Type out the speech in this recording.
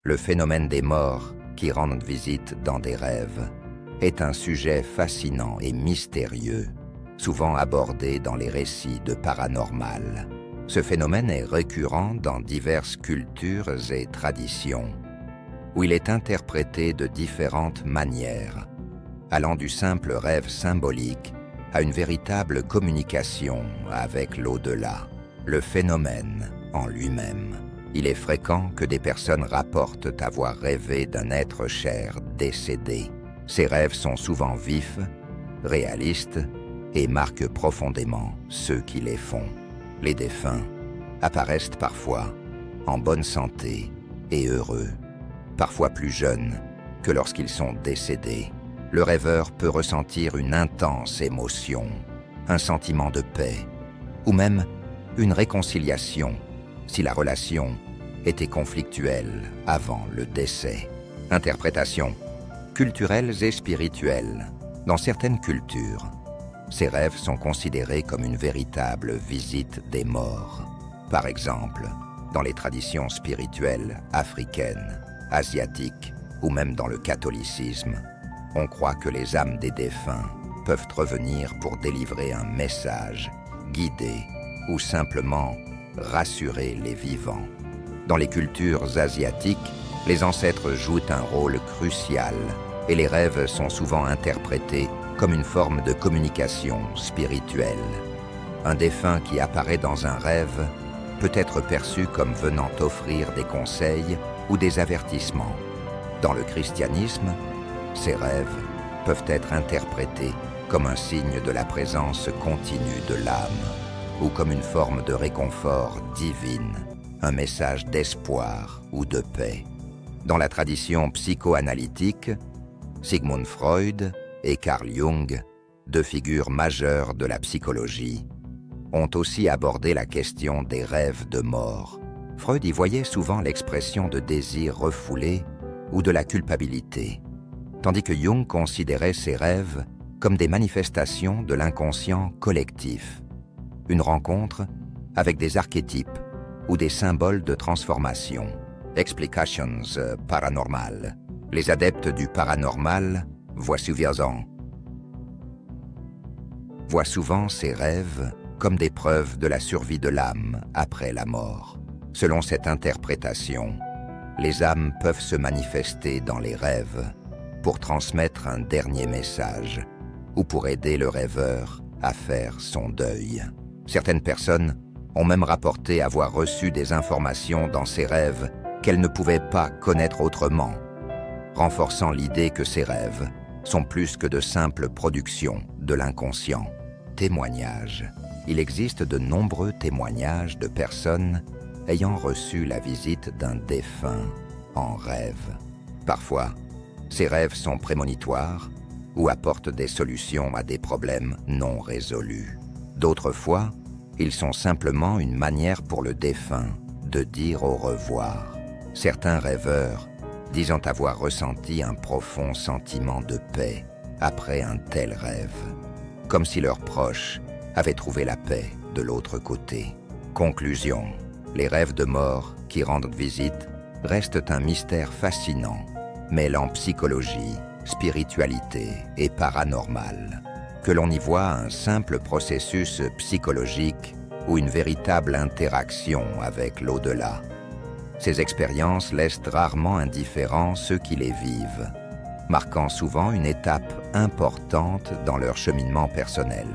Le phénomène des morts qui rendent visite dans des rêves est un sujet fascinant et mystérieux, souvent abordé dans les récits de paranormal. Ce phénomène est récurrent dans diverses cultures et traditions, où il est interprété de différentes manières, allant du simple rêve symbolique à une véritable communication avec l'au-delà. Le phénomène en lui-même. Il est fréquent que des personnes rapportent avoir rêvé d'un être cher décédé. Ces rêves sont souvent vifs, réalistes et marquent profondément ceux qui les font. Les défunts apparaissent parfois en bonne santé et heureux, parfois plus jeunes que lorsqu'ils sont décédés. Le rêveur peut ressentir une intense émotion, un sentiment de paix, ou même une réconciliation si la relation était conflictuelle avant le décès. Interprétations culturelles et spirituelles. Dans certaines cultures, ces rêves sont considérés comme une véritable visite des morts. Par exemple, dans les traditions spirituelles africaines, asiatiques ou même dans le catholicisme, on croit que les âmes des défunts peuvent revenir pour délivrer un message, guider ou simplement rassurer les vivants. Dans les cultures asiatiques, les ancêtres jouent un rôle crucial et les rêves sont souvent interprétés comme une forme de communication spirituelle. Un défunt qui apparaît dans un rêve peut être perçu comme venant offrir des conseils ou des avertissements. Dans le christianisme, ces rêves peuvent être interprétés comme un signe de la présence continue de l'âme ou comme une forme de réconfort divine, un message d'espoir ou de paix. Dans la tradition psychoanalytique, Sigmund Freud et Carl Jung, deux figures majeures de la psychologie, ont aussi abordé la question des rêves de mort. Freud y voyait souvent l'expression de désirs refoulés ou de la culpabilité, tandis que Jung considérait ces rêves comme des manifestations de l'inconscient collectif, une rencontre avec des archétypes ou des symboles de transformation. Explications paranormales. Les adeptes du paranormal voient souvent ces rêves comme des preuves de la survie de l'âme après la mort. Selon cette interprétation, les âmes peuvent se manifester dans les rêves pour transmettre un dernier message ou pour aider le rêveur à faire son deuil. Certaines personnes ont même rapporté avoir reçu des informations dans ces rêves qu'elles ne pouvaient pas connaître autrement, renforçant l'idée que ces rêves sont plus que de simples productions de l'inconscient. Témoignages. Il existe de nombreux témoignages de personnes ayant reçu la visite d'un défunt en rêve. Parfois, ces rêves sont prémonitoires ou apportent des solutions à des problèmes non résolus. D'autres fois, ils sont simplement une manière pour le défunt de dire au revoir. Certains rêveurs disant avoir ressenti un profond sentiment de paix après un tel rêve, comme si leurs proches avaient trouvé la paix de l'autre côté. Conclusion. Les rêves de mort qui rendent visite restent un mystère fascinant, mêlant psychologie, spiritualité et paranormal. Que l'on y voit un simple processus psychologique ou une véritable interaction avec l'au-delà. Ces expériences laissent rarement indifférents ceux qui les vivent, marquant souvent une étape importante dans leur cheminement personnel.